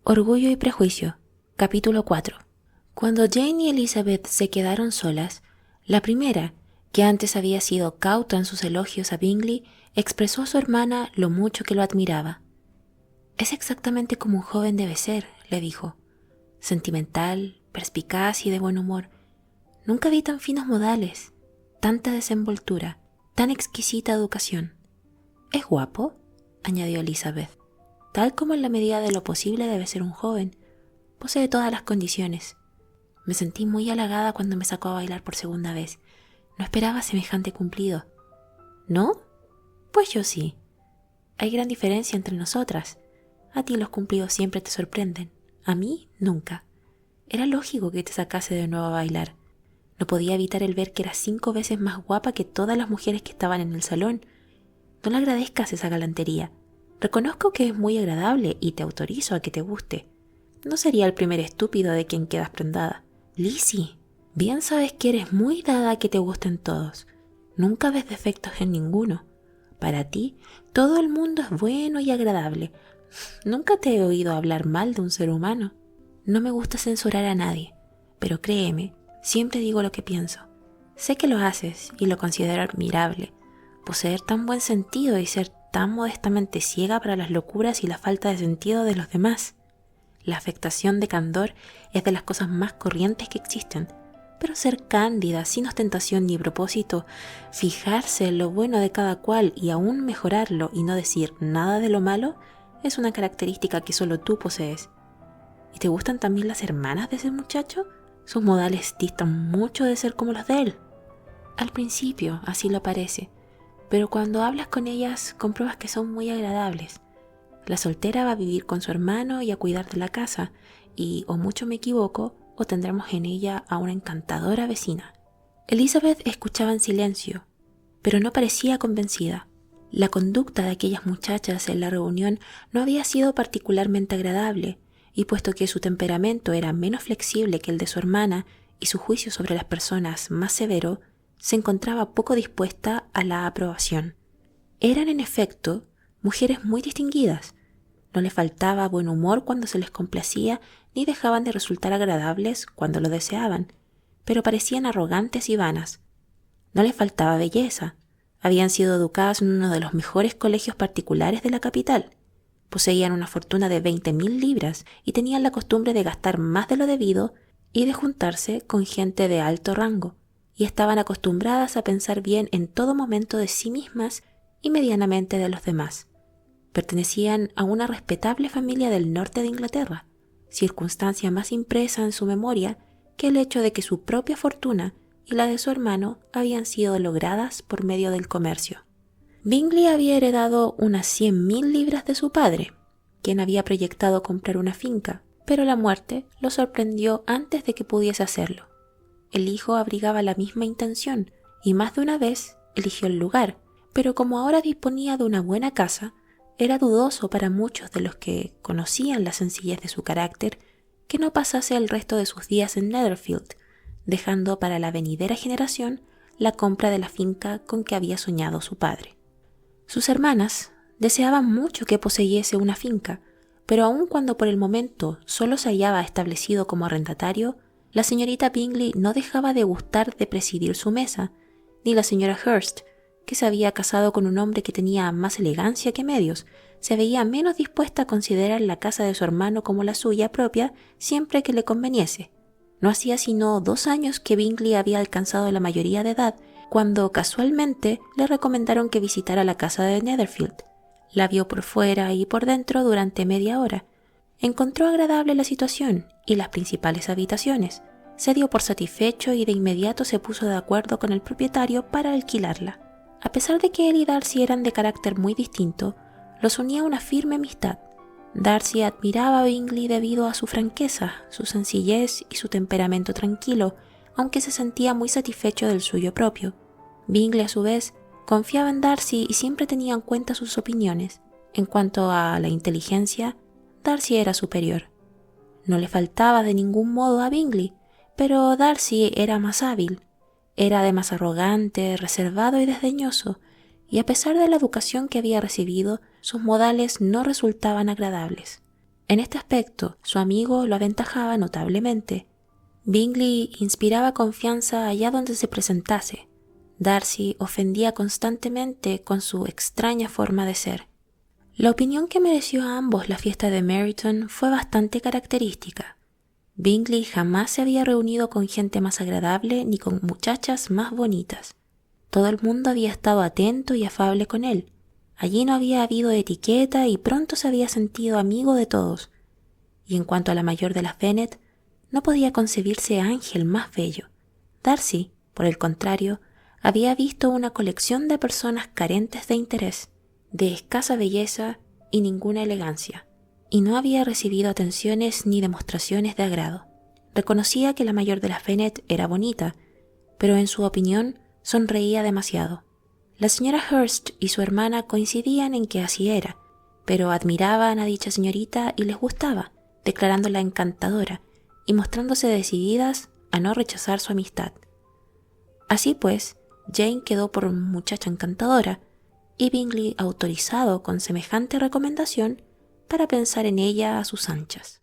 Orgullo y prejuicio, capítulo 4. Cuando Jane y Elizabeth se quedaron solas, la primera, que antes había sido cauta en sus elogios a Bingley, expresó a su hermana lo mucho que lo admiraba. «Es exactamente como un joven debe ser», le dijo. «Sentimental, perspicaz y de buen humor. Nunca vi tan finos modales, tanta desenvoltura, tan exquisita educación». «¿Es guapo?», añadió Elizabeth. «Tal como en la medida de lo posible debe ser un joven. Posee todas las condiciones. Me sentí muy halagada cuando me sacó a bailar por segunda vez. No esperaba semejante cumplido». «¿No? Pues yo sí. Hay gran diferencia entre nosotras. A ti los cumplidos siempre te sorprenden. A mí, nunca. Era lógico que te sacase de nuevo a bailar. No podía evitar el ver que eras 5 veces más guapa que todas las mujeres que estaban en el salón. No le agradezcas esa galantería. Reconozco que es muy agradable y te autorizo a que te guste. No sería el primer estúpido de quien quedas prendada. Lizzie, bien sabes que eres muy dada a que te gusten todos. Nunca ves defectos en ninguno. Para ti, todo el mundo es bueno y agradable. Nunca te he oído hablar mal de un ser humano. No me gusta censurar a nadie, pero créeme, siempre digo lo que pienso. Sé que lo haces y lo considero admirable. Poseer tan buen sentido y ser tan modestamente ciega para las locuras y la falta de sentido de los demás. La afectación de candor es de las cosas más corrientes que existen, pero ser cándida, sin ostentación ni propósito, fijarse en lo bueno de cada cual y aún mejorarlo y no decir nada de lo malo, es una característica que solo tú posees. ¿Y te gustan también las hermanas de ese muchacho? Sus modales distan mucho de ser como los de él. Al principio así lo parece, pero cuando hablas con ellas compruebas que son muy agradables. La soltera va a vivir con su hermano y a cuidar de la casa, y o mucho me equivoco, o tendremos en ella a una encantadora vecina. Elizabeth escuchaba en silencio, pero no parecía convencida. La conducta de aquellas muchachas en la reunión no había sido particularmente agradable, y puesto que su temperamento era menos flexible que el de su hermana y su juicio sobre las personas más severo, se encontraba poco dispuesta a la aprobación. Eran, en efecto, mujeres muy distinguidas. No les faltaba buen humor cuando se les complacía, ni dejaban de resultar agradables cuando lo deseaban, pero parecían arrogantes y vanas. No les faltaba belleza. Habían sido educadas en uno de los mejores colegios particulares de la capital. Poseían una fortuna de 20.000 libras y tenían la costumbre de gastar más de lo debido y de juntarse con gente de alto rango, y estaban acostumbradas a pensar bien en todo momento de sí mismas y medianamente de los demás. Pertenecían a una respetable familia del norte de Inglaterra, circunstancia más impresa en su memoria que el hecho de que su propia fortuna y la de su hermano habían sido logradas por medio del comercio. Bingley había heredado unas 100.000 libras de su padre, quien había proyectado comprar una finca, pero la muerte lo sorprendió antes de que pudiese hacerlo. El hijo abrigaba la misma intención y más de una vez eligió el lugar, pero como ahora disponía de una buena casa, era dudoso para muchos de los que conocían la sencillez de su carácter que no pasase el resto de sus días en Netherfield, dejando para la venidera generación la compra de la finca con que había soñado su padre. Sus hermanas deseaban mucho que poseyese una finca, pero aun cuando por el momento solo se hallaba establecido como arrendatario, la señorita Bingley no dejaba de gustar de presidir su mesa, ni la señora Hurst, que se había casado con un hombre que tenía más elegancia que medios, se veía menos dispuesta a considerar la casa de su hermano como la suya propia siempre que le conveniese. No hacía sino 2 años que Bingley había alcanzado la mayoría de edad, cuando casualmente le recomendaron que visitara la casa de Netherfield. La vio por fuera y por dentro durante media hora. Encontró agradable la situación y las principales habitaciones. Se dio por satisfecho y de inmediato se puso de acuerdo con el propietario para alquilarla. A pesar de que él y Darcy eran de carácter muy distinto, los unía una firme amistad. Darcy admiraba a Bingley debido a su franqueza, su sencillez y su temperamento tranquilo, aunque se sentía muy satisfecho del suyo propio. Bingley, a su vez, confiaba en Darcy y siempre tenía en cuenta sus opiniones. En cuanto a la inteligencia, Darcy era superior. No le faltaba de ningún modo a Bingley, pero Darcy era más hábil. Era además arrogante, reservado y desdeñoso, y a pesar de la educación que había recibido, sus modales no resultaban agradables. En este aspecto, su amigo lo aventajaba notablemente. Bingley inspiraba confianza allá donde se presentase. Darcy ofendía constantemente con su extraña forma de ser. La opinión que mereció a ambos la fiesta de Meryton fue bastante característica. Bingley jamás se había reunido con gente más agradable ni con muchachas más bonitas. Todo el mundo había estado atento y afable con él. Allí no había habido etiqueta y pronto se había sentido amigo de todos. Y en cuanto a la mayor de las Bennet, no podía concebirse ángel más bello. Darcy, por el contrario, había visto una colección de personas carentes de interés, de escasa belleza y ninguna elegancia, y no había recibido atenciones ni demostraciones de agrado. Reconocía que la mayor de las Bennet era bonita, pero en su opinión sonreía demasiado. La señora Hurst y su hermana coincidían en que así era, pero admiraban a dicha señorita y les gustaba, declarándola encantadora y mostrándose decididas a no rechazar su amistad. Así pues, Jane quedó por muchacha encantadora, y Bingley autorizado con semejante recomendación para pensar en ella a sus anchas.